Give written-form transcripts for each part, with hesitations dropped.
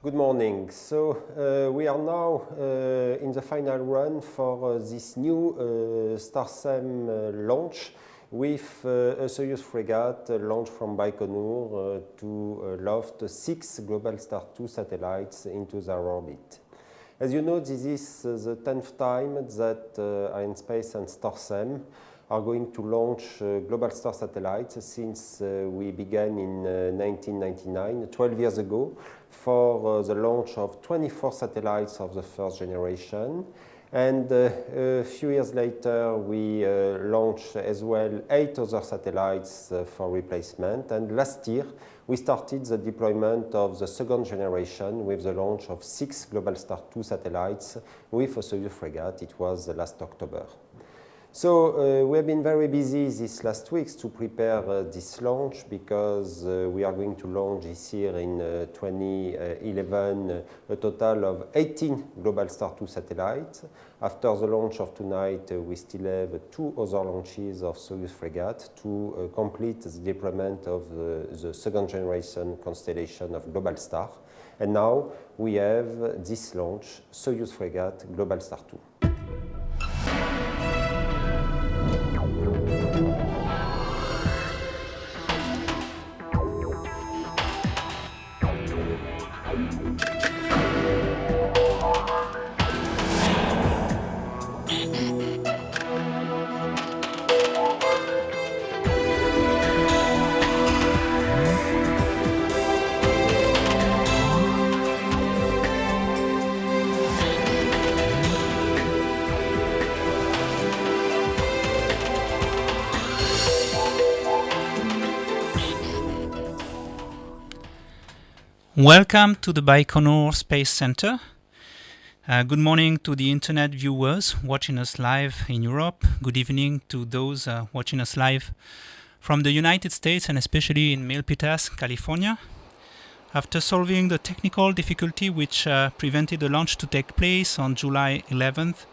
Good morning. We are now in the final run for this new StarSem launch with a Soyuz frigate launched from Baikonur to loft 6 Globalstar 2 satellites into their orbit. As you know, this is the 10th time that Arianespace and StarSem are going to launch Globalstar satellites since we began in 1999, 12 years ago, for the launch of 24 satellites of the first generation. And a few years later, we launched as well 8 other satellites for replacement. And last year, we started the deployment of the second generation with the launch of 6 Globalstar 2 satellites with a Soyuz frigate. It was last October. So we have been very busy these last weeks to prepare this launch because we are going to launch this year in 2011 a total of 18 Globalstar 2 satellites. After the launch of tonight, we still have 2 other launches of Soyuz frigate to complete the deployment of the second generation constellation of Globalstar. And now we have this launch, Soyuz frigate Globalstar 2. Welcome to the Baikonur Space Center. Good morning to the internet viewers watching us live in Europe. Good evening to those watching us live from the United States and especially in Milpitas, California. After solving the technical difficulty which prevented the launch to take place on July 11th,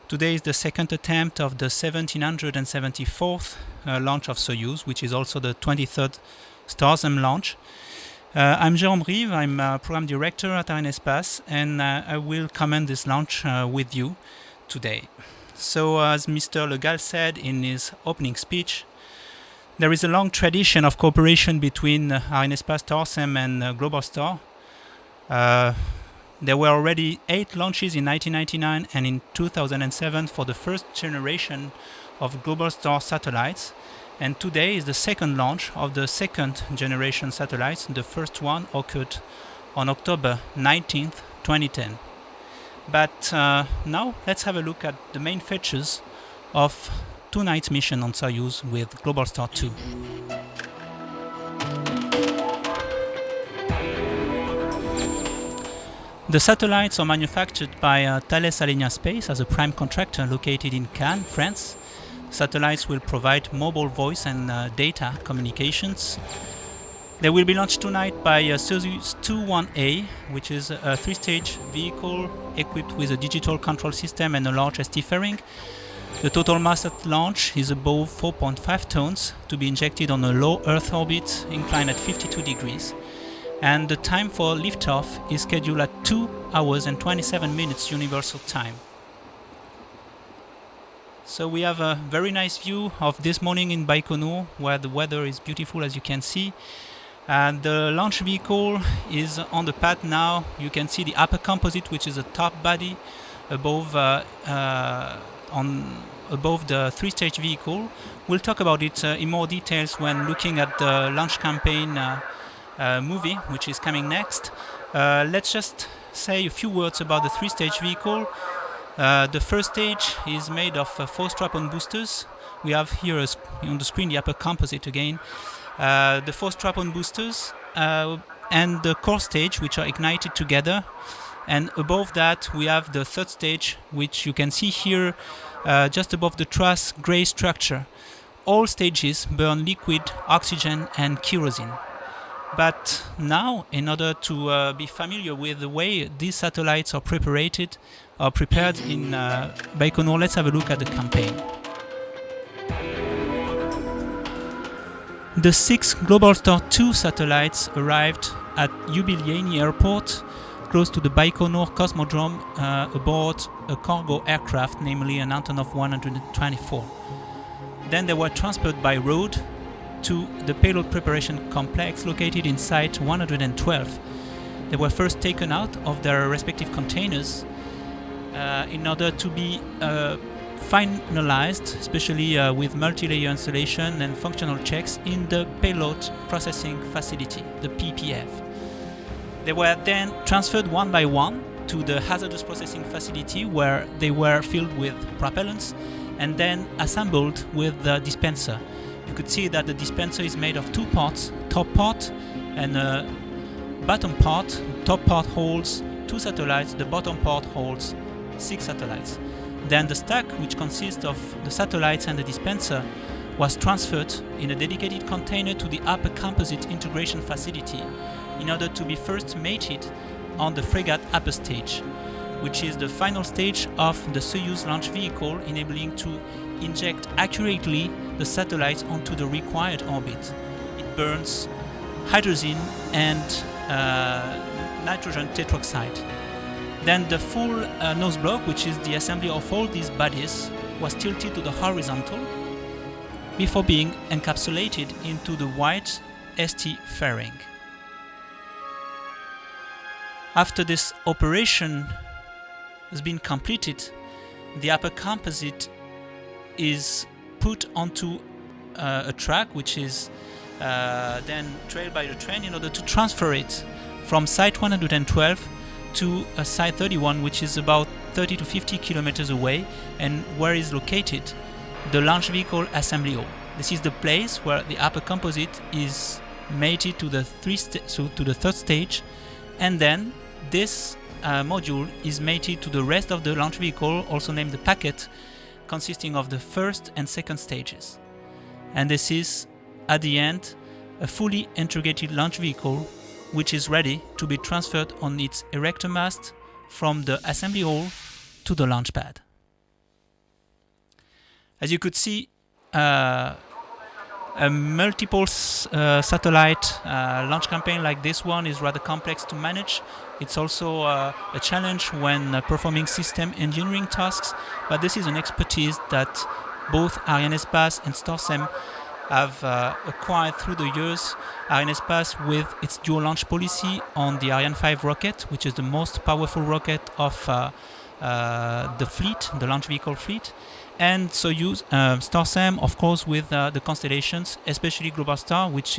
today is the second attempt of the 1774th launch of Soyuz, which is also the 23rd StarSem launch. I'm Jérôme Rive, I'm Program Director at Arianespace, and I will comment this launch with you today. So, as Mr. Le Gall said in his opening speech, there is a long tradition of cooperation between Arianespace, StarSem and Globalstar. There were already 8 launches in 1999 and in 2007 for the first generation of Globalstar satellites. And today is the second launch of the second generation satellites. The first one occurred on October 19th, 2010. But now let's have a look at the main features of tonight's mission on Soyuz with Globalstar 2. The satellites are manufactured by Thales Arianespace as a prime contractor located in Cannes, France. Satellites will provide mobile voice and data communications. They will be launched tonight by Soyuz 21A, which is a 3-stage vehicle equipped with a digital control system and a large ST fairing. The total mass at launch is above 4.5 tons to be injected on a low Earth orbit inclined at 52 degrees. And the time for liftoff is scheduled at 2 hours and 27 minutes universal time. So we have a very nice view of this morning in Baikonur, where the weather is beautiful, as you can see. And the launch vehicle is on the pad now. You can see the upper composite, which is a top body above the 3-stage vehicle. We'll talk about it in more details when looking at the launch campaign movie, which is coming next. Let's just say a few words about the 3-stage vehicle. The first stage is made of 4 strap-on boosters. We have here on the screen the upper composite again. The 4 strap-on boosters and the core stage, which are ignited together. And above that we have the third stage, which you can see here just above the truss grey structure. All stages burn liquid oxygen and kerosene. But now, in order to be familiar with the way these satellites are prepared in Baikonur, let's have a look at the campaign. The 6 Globalstar 2 satellites arrived at Yubiliani Airport, close to the Baikonur Cosmodrome, aboard a cargo aircraft, namely an Antonov 124. Then they were transferred by road to the payload preparation complex located in Site 112. They were first taken out of their respective containers in order to be finalized, especially with multi-layer installation and functional checks in the payload processing facility, the PPF. They were then transferred one by one to the hazardous processing facility, where they were filled with propellants and then assembled with the dispenser. You could see that the dispenser is made of two parts, top part and bottom part. Top part holds 2 satellites, the bottom part holds 6 satellites. Then the stack, which consists of the satellites and the dispenser, was transferred in a dedicated container to the upper composite integration facility in order to be first mated on the frigate upper stage, which is the final stage of the Soyuz launch vehicle, enabling to inject accurately the satellites onto the required orbit. It burns hydrogen and nitrogen tetroxide. Then the full nose block, which is the assembly of all these bodies, was tilted to the horizontal before being encapsulated into the white ST fairing. After this operation has been completed, the upper composite is put onto a track, which is then trailed by the train in order to transfer it from Site 112 to Site 31, which is about 30 to 50 kilometers away, and where is located the launch vehicle assembly hall. This is the place where the upper composite is mated to the third stage, and then this module is mated to the rest of the launch vehicle, also named the packet, consisting of the first and second stages. And this is, at the end, a fully integrated launch vehicle which is ready to be transferred on its erector mast from the assembly hall to the launch pad. As you could see, a multiple satellite launch campaign like this one is rather complex to manage. It's also a challenge when performing system engineering tasks, but this is an expertise that both Arianespace and STARSEM have acquired through the years. Arianespace with its dual launch policy on the Ariane 5 rocket, which is the most powerful rocket of the fleet, the launch vehicle fleet, and Soyuz, STARSEM, of course, with the constellations, especially Globalstar, which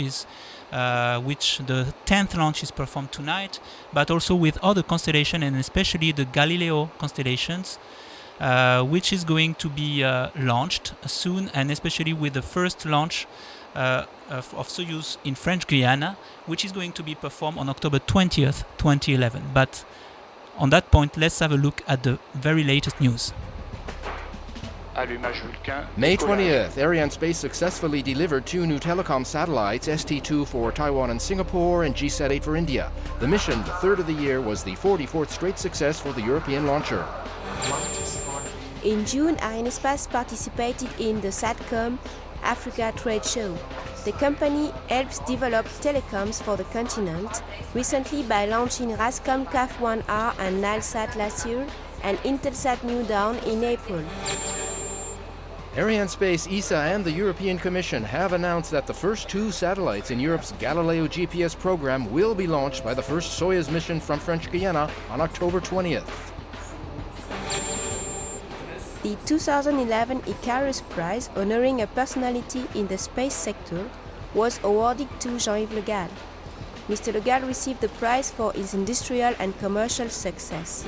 the 10th launch is performed tonight, but also with other constellations, and especially the Galileo constellations, which is going to be launched soon, and especially with the first launch of Soyuz in French Guiana, which is going to be performed on October 20th, 2011. But on that point, let's have a look at the very latest news. May 20th, Arianespace successfully delivered 2 new telecom satellites, ST2 for Taiwan and Singapore and GSAT-8 for India. The mission, the third of the year, was the 44th straight success for the European launcher. In June, Arianespace participated in the SATCOM Africa trade show. The company helps develop telecoms for the continent, recently by launching RASCOM CAF-1R and NILSAT last year, and Intelsat New Dawn in April. Arianespace, ESA and the European Commission have announced that the first 2 satellites in Europe's Galileo GPS program will be launched by the first Soyuz mission from French Guiana on October 20th. The 2011 Icarus Prize, honoring a personality in the space sector, was awarded to Jean-Yves Le Gall. Mr. Le Gall received the prize for his industrial and commercial success.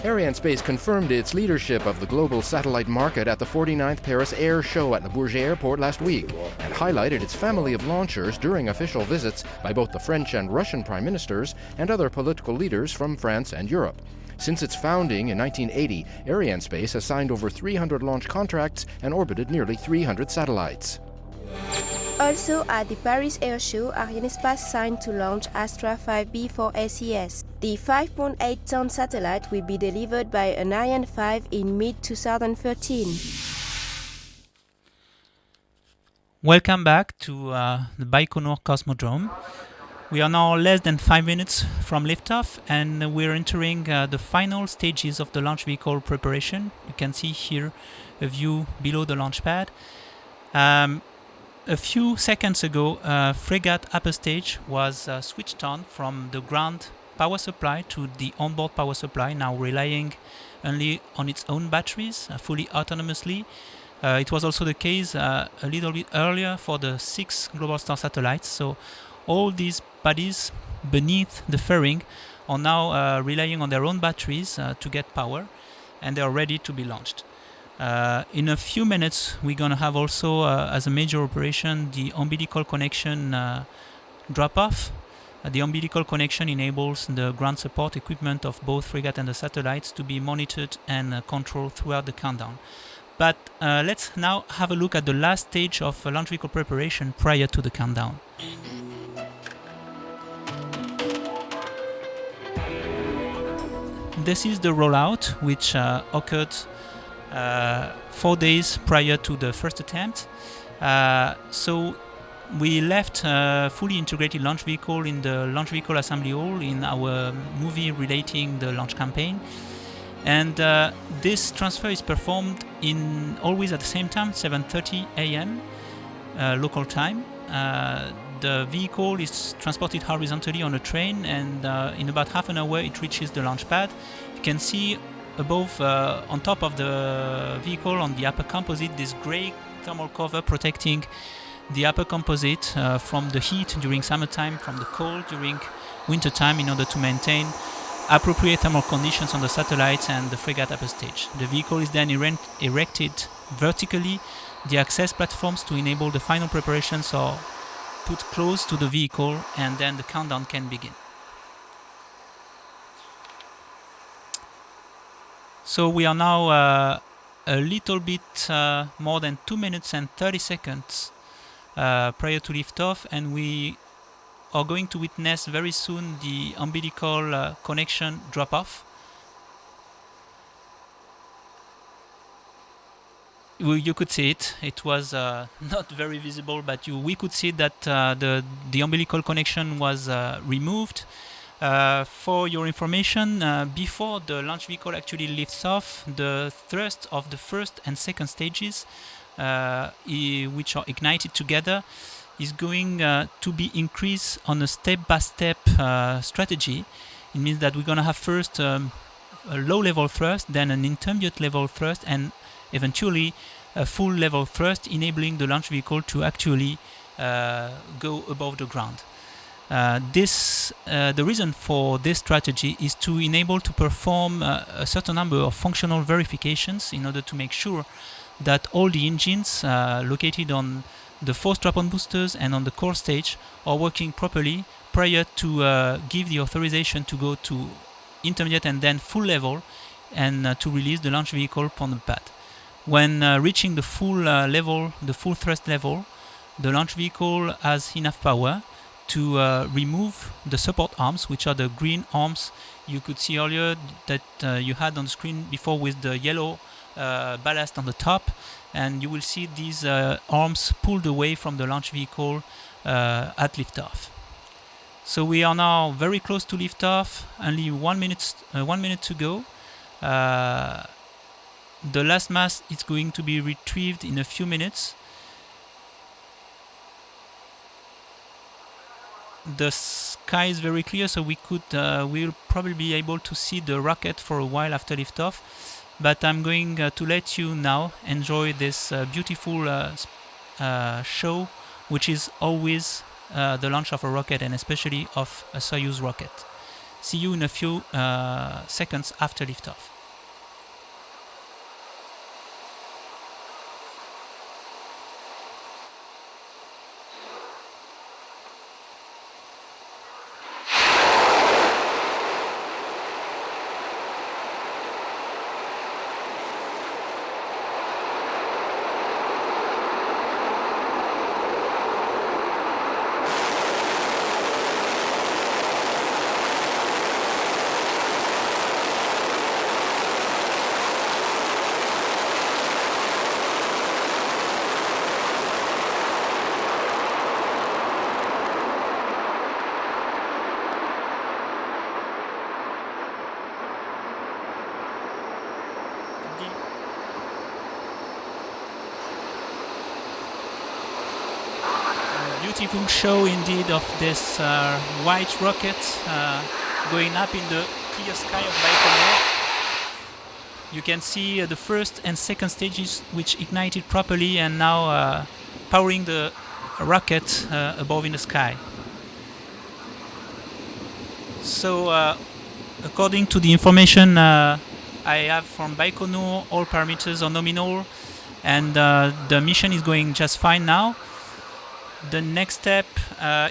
Arianespace confirmed its leadership of the global satellite market at the 49th Paris Air Show at Le Bourget Airport last week, and highlighted its family of launchers during official visits by both the French and Russian prime ministers and other political leaders from France and Europe. Since its founding in 1980, Arianespace has signed over 300 launch contracts and orbited nearly 300 satellites. Also at the Paris Air Show, Arianespace signed to launch Astra 5B for SES. The 5.8-ton satellite will be delivered by an Ariane 5 in mid-2013. Welcome back to the Baikonur Cosmodrome. We are now less than 5 minutes from liftoff, and we're entering the final stages of the launch vehicle preparation. You can see here a view below the launch pad. A few seconds ago, frigate upper stage was switched on from the ground power supply to the onboard power supply, now relying only on its own batteries, fully autonomously. It was also the case a little bit earlier for the 6 Globalstar satellites. So all these bodies beneath the fairing are now relying on their own batteries to get power, and they are ready to be launched. In a few minutes, we're going to have also, as a major operation, the umbilical connection drop-off. The umbilical connection enables the ground support equipment of both frigate and the satellites to be monitored and controlled throughout the countdown. But let's now have a look at the last stage of launch vehicle preparation prior to the countdown. This is the rollout, which occurred 4 days prior to the first attempt. So we left a fully integrated launch vehicle in the launch vehicle assembly hall in our movie relating the launch campaign. And this transfer is performed always at the same time, 7:30 a.m. Local time. The vehicle is transported horizontally on a train, and in about half an hour it reaches the launch pad. You can see above, on top of the vehicle, on the upper composite, this grey thermal cover protecting the upper composite from the heat during summertime, from the cold during wintertime, in order to maintain appropriate thermal conditions on the satellites and the frigate upper stage. The vehicle is then erected vertically. The access platforms to enable the final preparations are put close to the vehicle, and then the countdown can begin. So we are now a little bit more than 2 minutes and 30 seconds prior to liftoff, and we are going to witness very soon the umbilical connection drop-off. You could see it. It was not very visible, but we could see that the umbilical connection was removed. For your information, before the launch vehicle actually lifts off, the thrust of the first and second stages, which are ignited together, is going to be increased on a step-by-step strategy. It means that we're going to have first a low-level thrust, then an intermediate level thrust, and eventually a full level thrust, enabling the launch vehicle to actually go above the ground. The reason for this strategy is to enable to perform a certain number of functional verifications in order to make sure that all the engines located on the 4 strap-on boosters and on the core stage are working properly prior to give the authorization to go to intermediate and then full level, and to release the launch vehicle upon the pad. When reaching the full level, the full thrust level, the launch vehicle has enough power to remove the support arms, which are the green arms you could see earlier that you had on the screen before with the yellow ballast on the top, and you will see these arms pulled away from the launch vehicle at liftoff. So we are now very close to liftoff, only 1 minute to go. The last mass is going to be retrieved in a few minutes. The sky is very clear, so we'll probably be able to see the rocket for a while after liftoff. But I'm going to let you now enjoy this beautiful show, which is always the launch of a rocket, and especially of a Soyuz rocket. See you in a few seconds after liftoff. beautiful show indeed of this white rocket going up in the clear sky of Baikonur. You can see the first and second stages which ignited properly and now powering the rocket above in the sky. So according to the information I have from Baikonur, all parameters are nominal and the mission is going just fine now. The next step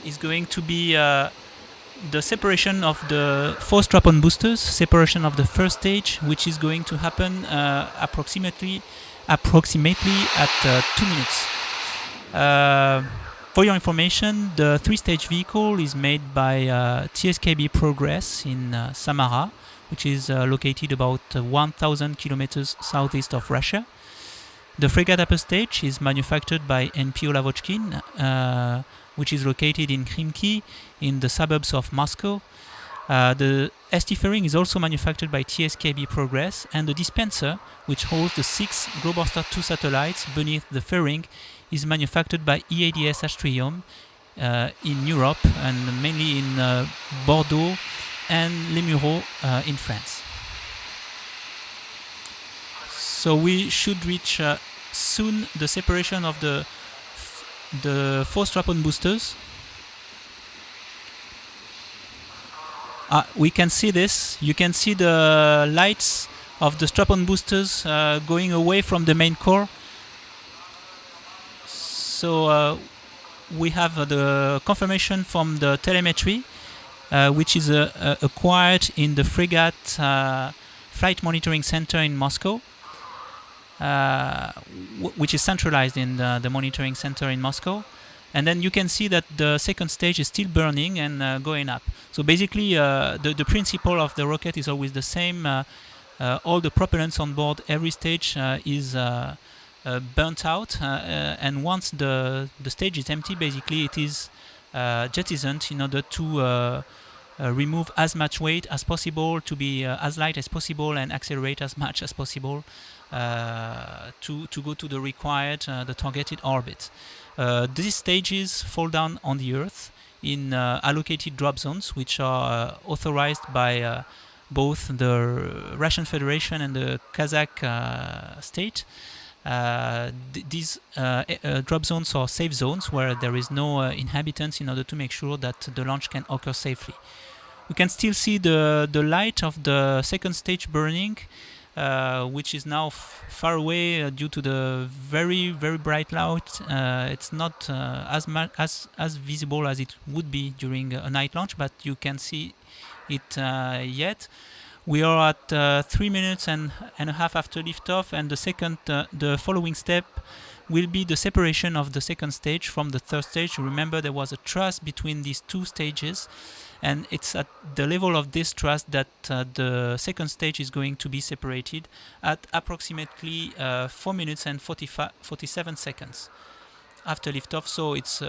is going to be the separation of the 4 strap-on boosters, separation of the first stage, which is going to happen approximately at 2 minutes. For your information, the 3-stage vehicle is made by TSKB Progress in Samara, which is located about 1,000 kilometers southeast of Russia. The frigate upper stage is manufactured by NPO Lavochkin, which is located in Khimki, in the suburbs of Moscow. The ST fairing is also manufactured by TSKB Progress, and the dispenser, which holds the 6 Globalstar 2 satellites beneath the fairing, is manufactured by EADS Astrium in Europe, and mainly in Bordeaux and Les Mureaux in France. So we should reach soon the separation of the 4 strap-on boosters. We can see this. You can see the lights of the strap-on boosters going away from the main core. So we have the confirmation from the telemetry, which is acquired in the frigate flight monitoring center in Moscow, which is centralized in the monitoring center in Moscow. And then you can see that the second stage is still burning and going up. So basically the principle of the rocket is always the same. All the propellants on board every stage is burnt out, and once the stage is empty, basically it is jettisoned in order to remove as much weight as possible, to be as light as possible and accelerate as much as possible to go to the required, the targeted orbit. These stages fall down on the Earth in allocated drop zones, which are authorized by both the Russian Federation and the Kazakh state. These drop zones are safe zones where there is no inhabitants, in order to make sure that the launch can occur safely. We can still see the light of the second stage burning, which is now far away due to the very bright light. It's not as visible as it would be during a night launch, but you can see it yet. We are at 3 minutes and a half after liftoff, and the following step will be the separation of the second stage from the third stage. Remember, there was a truss between these 2 stages, and it's at the level of this truss that the second stage is going to be separated at approximately 4 minutes and 47 seconds after liftoff. So it's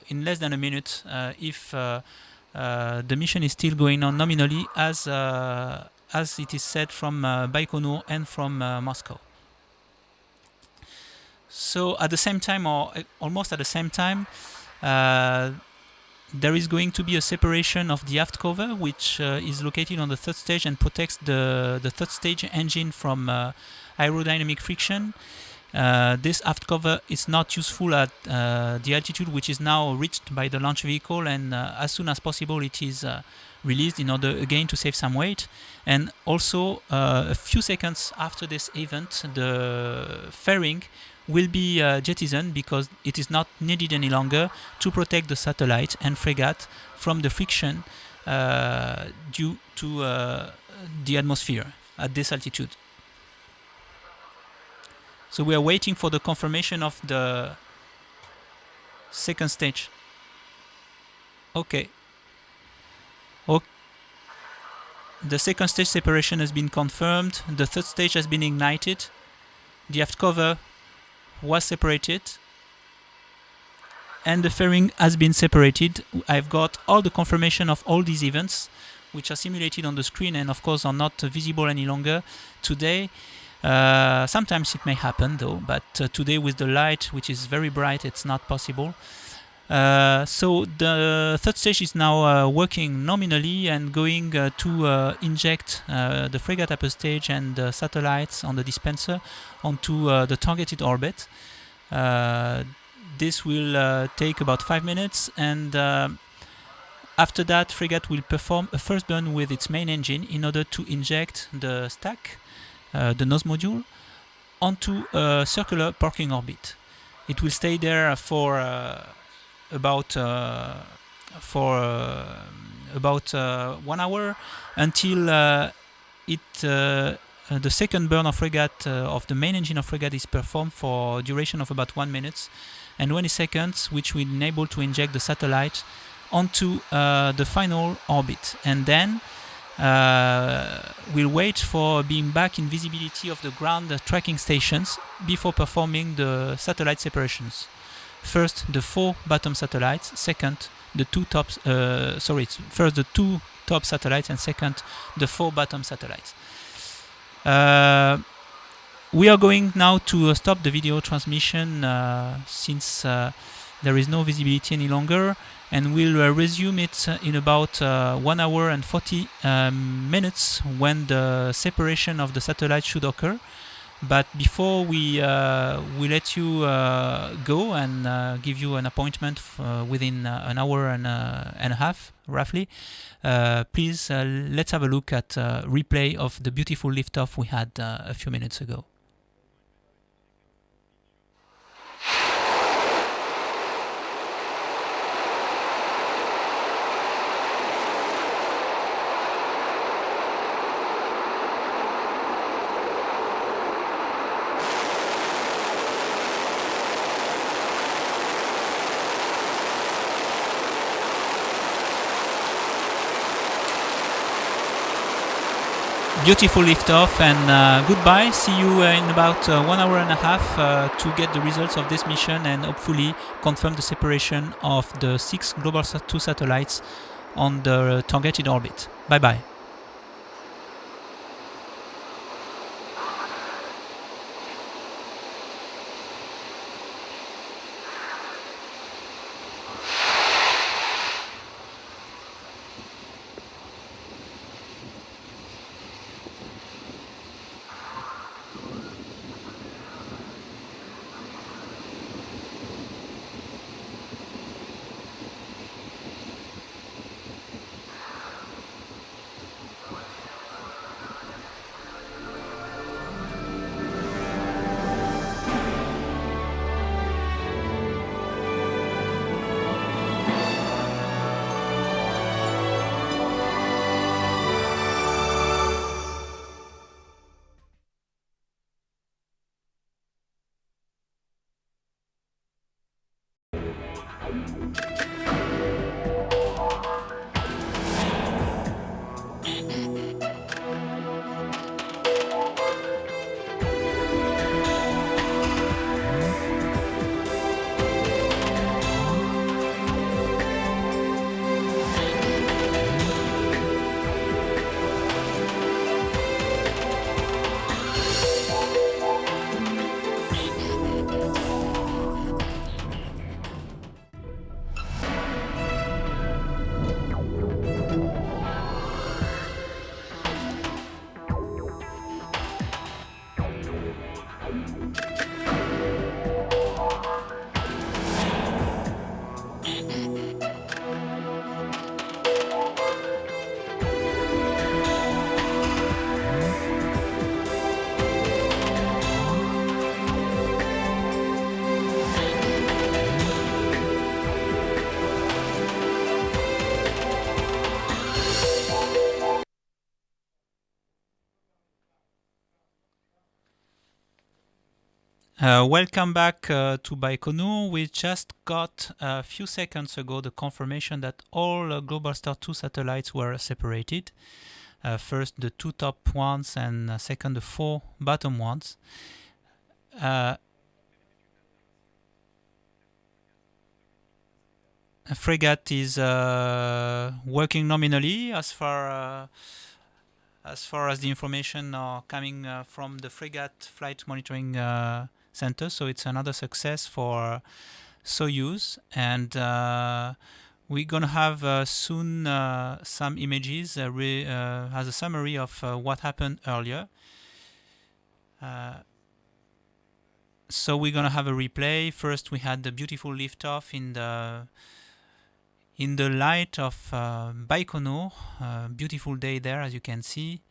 in less than a minute if the mission is still going on nominally, as it is said from Baikonur and from Moscow. So at the same time, or almost at the same time, there is going to be a separation of the aft cover, which is located on the third stage and protects the third stage engine from aerodynamic friction. This aft cover is not useful at the altitude which is now reached by the launch vehicle, and as soon as possible it is released in order again to save some weight. And also a few seconds after this event, the fairing will be jettisoned, because it is not needed any longer to protect the satellite and frigate from the friction due to the atmosphere at this altitude. So we are waiting for the confirmation of the second stage. Okay. The second stage separation has been confirmed. The third stage has been ignited. The aft cover was separated. And the fairing has been separated. I've got all the confirmation of all these events, which are simulated on the screen and of course are not visible any longer today. Sometimes it may happen though, but today with the light, which is very bright, it's not possible. So the third stage is now working nominally and going to inject the frigate upper stage and the satellites on the dispenser onto the targeted orbit. This will take about 5 minutes, and after that, frigate will perform a first burn with its main engine in order to inject the stack, the nose module, onto a circular parking orbit. It will stay there for about 1 hour until the second burn of frigate of the main engine of frigate is performed for a duration of about 1 minute and 20 seconds, which will enable to inject the satellite onto the final orbit, and then we'll wait for being back in visibility of the ground tracking stations before performing the satellite separations. First, the 4 bottom satellites. Second, the 2 top. First the 2 top satellites, and second, the 4 bottom satellites. We are going now to stop the video transmission since there is no visibility any longer, and we'll resume it in about 1 hour and 40 minutes when the separation of the satellite should occur. But before we let you go and give you an appointment within an hour and a half, roughly, please let's have a look at a replay of the beautiful liftoff we had a few minutes ago. Beautiful liftoff, and goodbye. See you in about 1 hour and a half to get the results of this mission and hopefully confirm the separation of the 6 Globalstar 2 satellites on the targeted orbit. Bye bye. Welcome back to Baikonur. We just got a few seconds ago the confirmation that all Globalstar 2 satellites were separated. First the 2 top ones, and second the 4 bottom ones. A frigate is working nominally as far as the information are coming from the frigate flight monitoring center. So it's another success for Soyuz, and we're gonna have soon some images as a summary of what happened earlier. So we're gonna have a replay. First, we had the beautiful liftoff in the light of Baikonur. Beautiful day there, as you can see.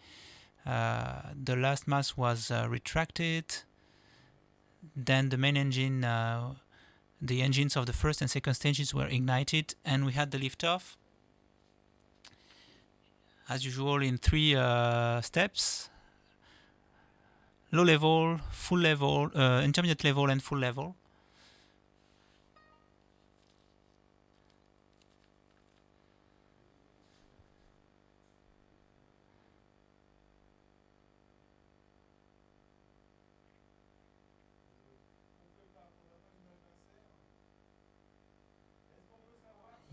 The last mass was retracted. Then the main engine, the engines of the first and second stages were ignited, and we had the liftoff. As usual, in 3 steps: low level, full level, intermediate level, and full level.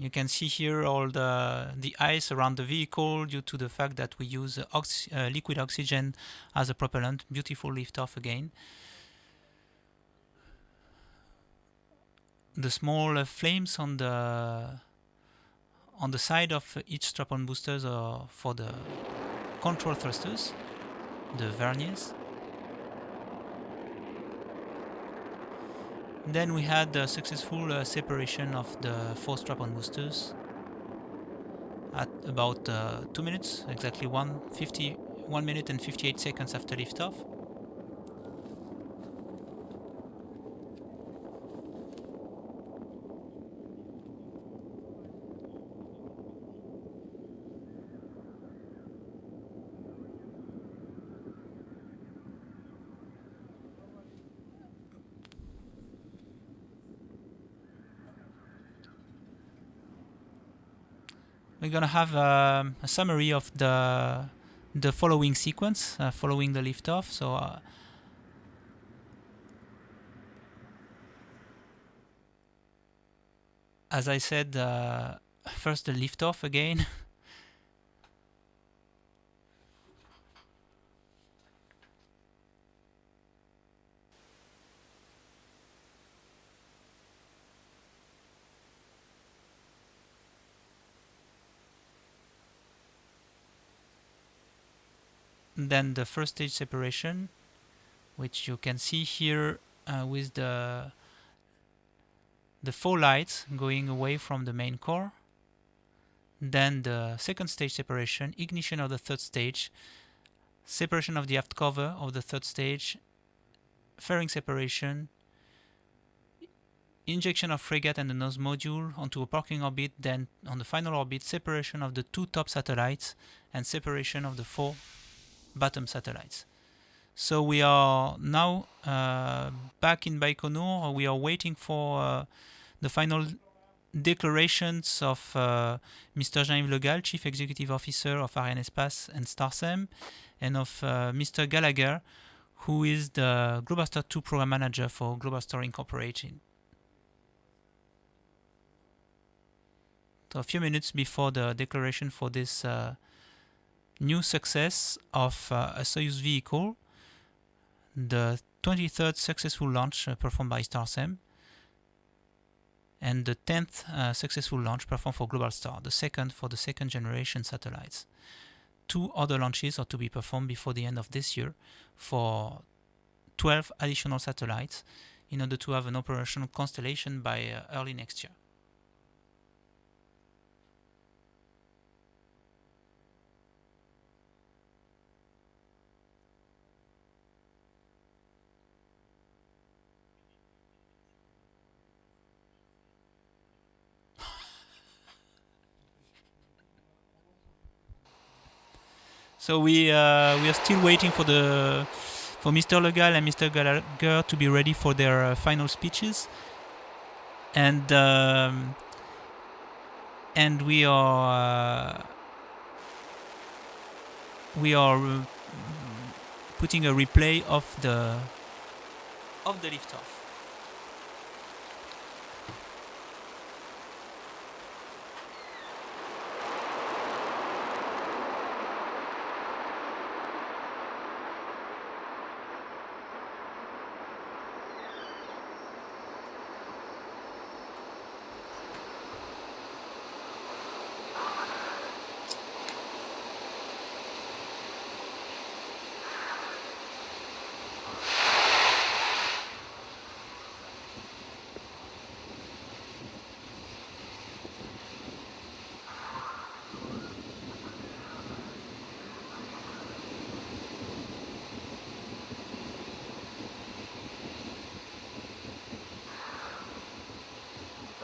You can see here all the ice around the vehicle due to the fact that we use liquid oxygen as a propellant. Beautiful liftoff again. The small flames on the side of each strap-on boosters are for the control thrusters, the verniers. Then we had the successful separation of the 4 strap-on boosters at about 2 minutes, exactly 1 minute and 58 seconds after liftoff. We're gonna have a summary of the following sequence following the liftoff. So as I said, first the liftoff again. Then the first stage separation, which you can see here with the 4 lights going away from the main core. Then the second stage separation, ignition of the third stage, separation of the aft cover of the third stage, fairing separation, injection of frigate and the nose module onto a parking orbit. Then on the final orbit, separation of the 2 top satellites and separation of the 4 bottom satellites. So we are now back in Baikonur. We are waiting for the final declarations of Mr. Jean-Yves Le Gall, Chief Executive Officer of Arianespace and Starsem, and of Mr. Gallagher, who is the Globalstar 2 Program Manager for Globalstar Incorporated. So a few minutes before the declaration for this new success of a Soyuz vehicle, the 23rd successful launch performed by Starsem, and the 10th successful launch performed for Globalstar, the second for the second generation satellites. 2 other launches are to be performed before the end of this year for 12 additional satellites in order to have an operational constellation by early next year. So we are still waiting for Mr. Le Gall and Mr. Gallagher to be ready for their final speeches, and we are putting a replay of the liftoff.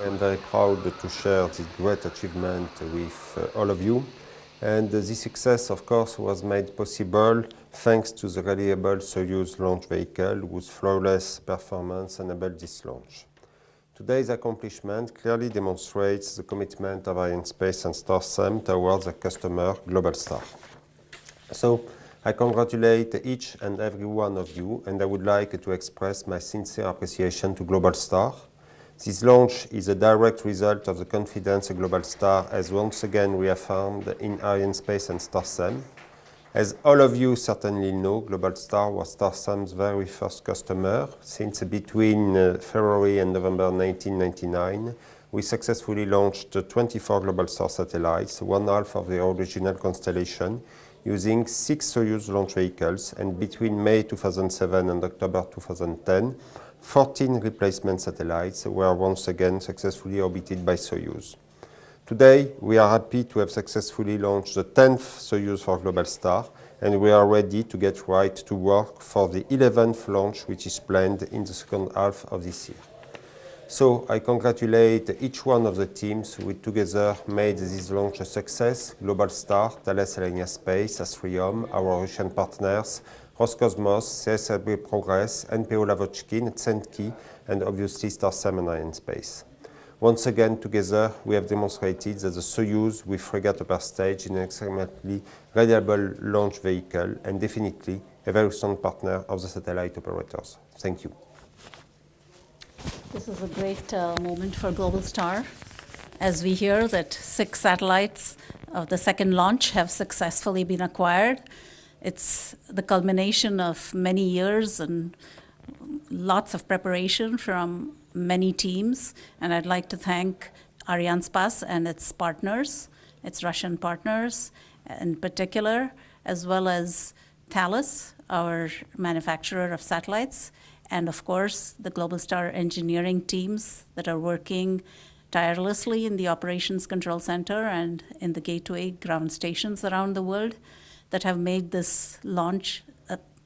I'm very proud to share this great achievement with all of you. And this success, of course, was made possible thanks to the reliable Soyuz launch vehicle, whose flawless performance enabled this launch. Today's accomplishment clearly demonstrates the commitment of Arianespace and StarSem towards the customer, Globalstar. So, I congratulate each and every one of you, and I would like to express my sincere appreciation to Globalstar. This launch is a direct result of the confidence Globalstar has once again reaffirmed in Arianespace and StarSem. As all of you certainly know, Globalstar was StarSem's very first customer. Since between February and November 1999, we successfully launched 24 Globalstar satellites, one half of the original constellation, using 6 Soyuz launch vehicles, and between May 2007 and October 2010, 14 replacement satellites were once again successfully orbited by Soyuz. Today, we are happy to have successfully launched the 10th Soyuz for Globalstar, and we are ready to get right to work for the 11th launch, which is planned in the second half of this year. So I congratulate each one of the teams who together made this launch a success: Globalstar, Thales Arianespace, Asrium, our Russian partners, Roscosmos, CSLB Progress, NPO Lavochkin, Tsentki, and obviously StarSem and Arianespace. Once again, together, we have demonstrated that the Soyuz with frigate upper stage is an extremely reliable launch vehicle and definitely a very strong partner of the satellite operators. Thank you. This is a great moment for Globalstar, as we hear that 6 satellites of the second launch have successfully been acquired. It's the culmination of many years and lots of preparation from many teams, and I'd like to thank Arianespace and its partners, its Russian partners in particular, as well as Thales, our manufacturer of satellites, and of course the Globalstar engineering teams that are working tirelessly in the Operations Control Center and in the gateway ground stations around the world that have made this launch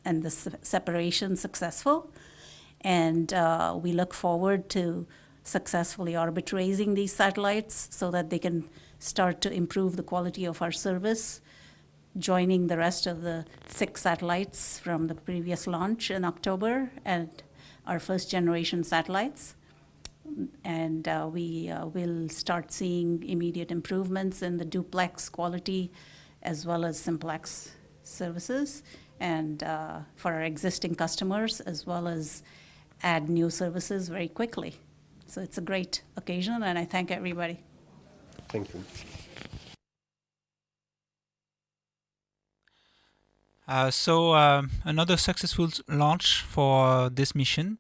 and this separation successful. And we look forward to successfully orbit raising these satellites so that they can start to improve the quality of our service, joining the rest of the 6 satellites from the previous launch in October and our first generation satellites. And we will start seeing immediate improvements in the duplex quality as well as simplex services, and for our existing customers, as well as add new services very quickly. So it's a great occasion, and I thank everybody. Thank you. Another successful launch for this mission.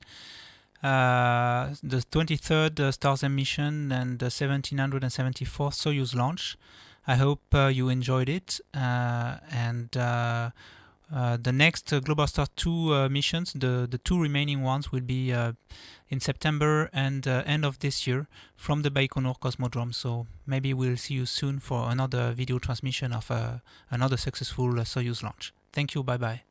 The 23rd StarSem mission and the 1774th Soyuz launch. I hope you enjoyed it. The next Globalstar 2 missions, the 2 remaining ones, will be in September and end of this year from the Baikonur Cosmodrome. So maybe we'll see you soon for another video transmission of another successful Soyuz launch. Thank you. Bye-bye.